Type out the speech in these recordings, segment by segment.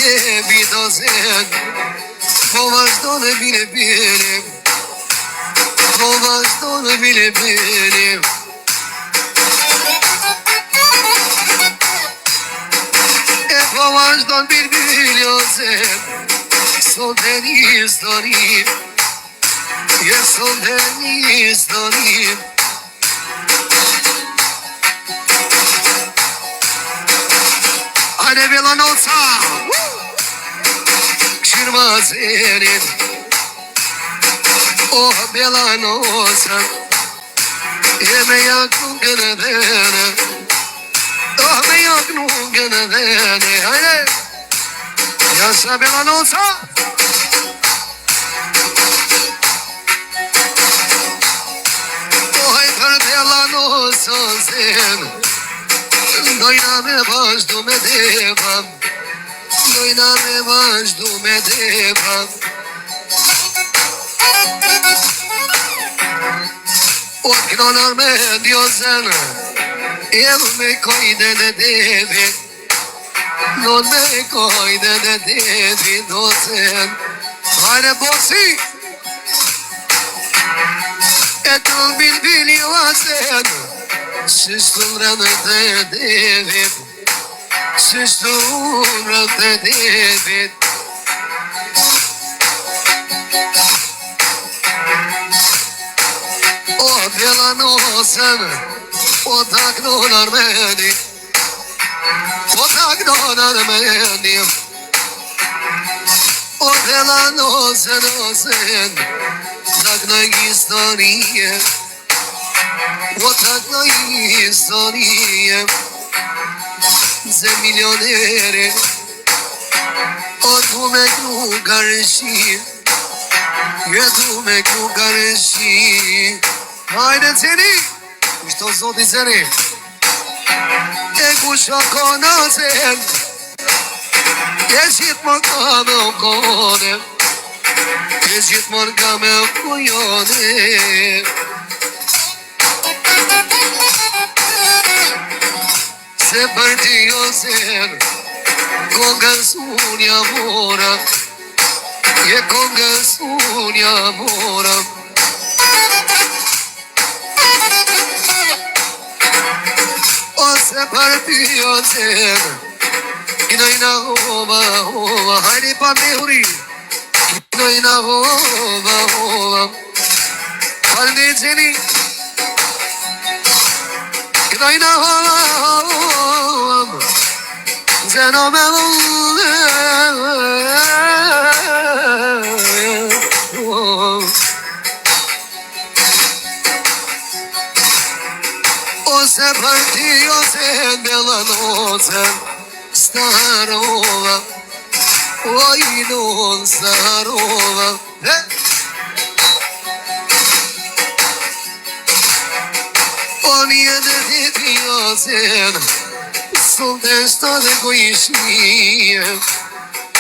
debi do zen Po vazhdo në bile bile Po vazhdo në bile bile Po vazhdo në bile bile o zen Son të një histori Son të një histori Hajde bela noca Këshirë zerin Oh bela noca E me jak nuk në dhene Oh me jak nuk në dhene Hajde Jasa bela noca Oh për bela noca zen Dojna me vazhdu me devam Dojna me vazhdu me devam O të knonar me djozen Ev me kojde dhe devi Non me kojde dhe devi dozen Hajde bosi E të në bilbili oazen Shishtu mrënë të devit Shishtu mrënë të devit O bjela nosën O tak non armeni O tak non armeni O bjela nosën Tak në historie O tak në historie Ze milionere O du me kru garëshi Je du me kru garëshi Hajde ceni Kushto zoti ceni E kusha kona zen E gjithë më ka me u kone E gjithë më ka me u kujone Se për ti o zen Kongës unë jamora Je kongës unë jamora O se për ti o zen Kinojna hova hova Hajde pa me huri Kinojna hova hova Halde ceni Kinojna hova hova Zeno me vëllë Ose për ti ose bela nocen Starova Oj non starova O një dhe ti osen Sunt deshta dhe kojishnie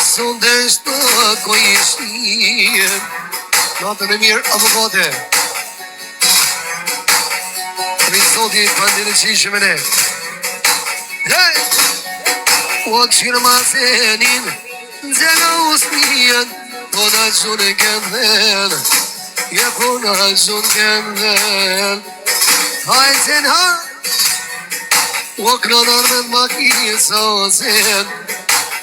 Sunt deshta kojishnie Natën e mirë avokate Rizoti pandire qishme ne Hey! O këshirë ma zenin Zena usnien Kona gjunë këndhen Je kona gjunë këndhen Hajë zen hajë O knonar me makisa o zen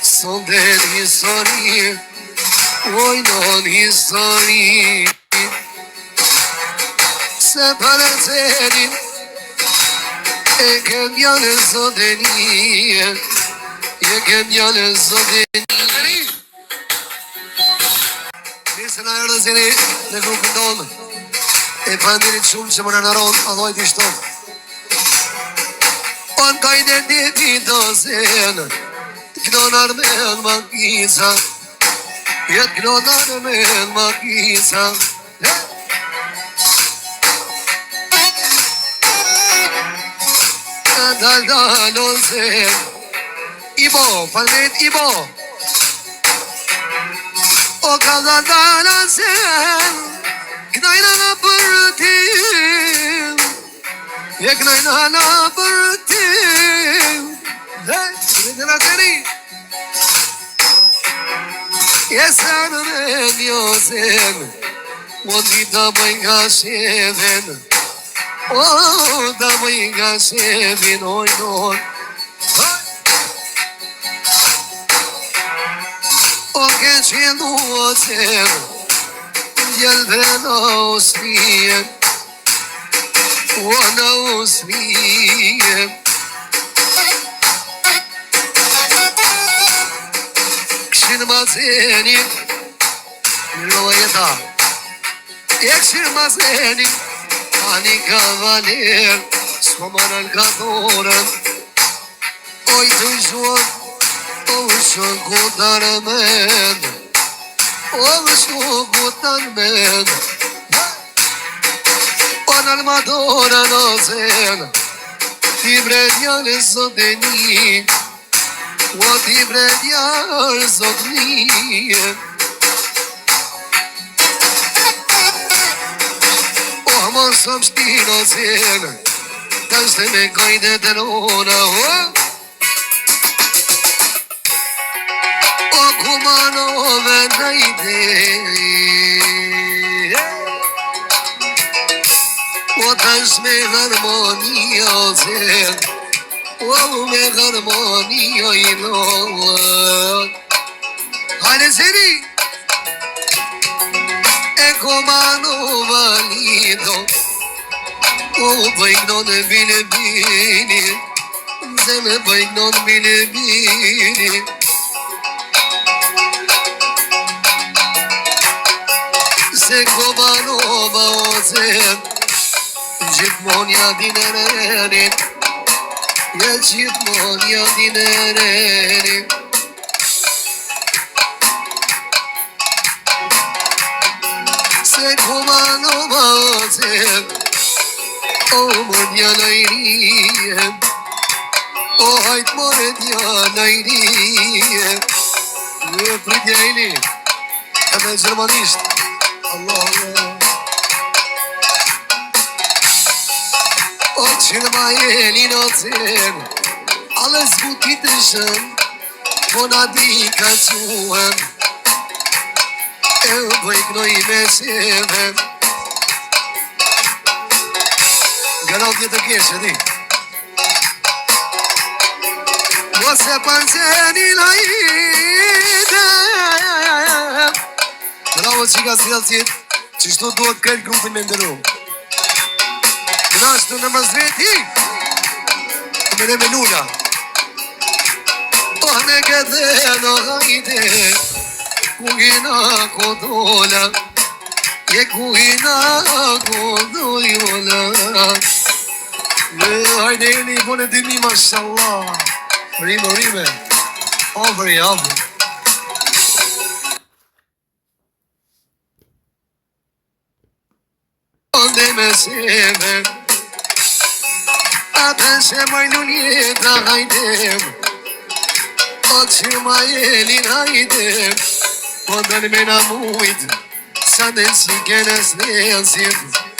Son den histori Oj non histori Se për zenin E kem janë zodeni E kem janë zodeni Nisë në erë zeni Në grupën tonë E pandirit shumë që më në nëron Alloj t'i shtonë On kajde deti do zen T'knonar me në makisa Jet knonar me në makisa Dal dal o zen Ibo, falmet Ibo O ka dal dal o zen Knajna në për tim Je knajna në për tim Dhe, në të tëri Yesanın yozen Modita boyga seven O da boyga sevin oynon O geçen o sen Gelden osmiyen O na osmiyen Kşin mazeni Mirojeta Ekşin mazeni Ani kavaler Skomanan kadoran Oj dujjon Oshun kutan men Oshun kutan men Onan madora nozen Tibredjan zodeni O tibredjan zodni O mos sam shtino zen Tashte me kajde të rona O kumanove najde O tash me harmonia zen O me harmonia I lohet Hajde seri E kumanova lido O bëjnon bile bile Zeme bëjnon bile bile Se komanova o zem Gjithmon ja dinerenin Ja gjithmon ja dinerenin Se komanova o zem O mon ja najrijem O hajt moret ja najrijem Në pritja ili Edhe gjermanisht Allah Allah O qërma jelin o ten Ale zbutit të shën Po na di ka quen E bëjknoj me sheve Garantje të keshe di Mose panzeni la ide Bravo qika si alësit Qështu duhet kërë grupin me ndëru Kështu në mëzveti Me në menula O në këtë në hajde Kuhina kodola Je kuhina kodola Hajde e një bone të mi mashallah Rime, rime Avri, avri Onde me seve Atë se majlun jeta hajdem O që ma jelin hajdem Po dën me na mujt Sa den si kenes nësit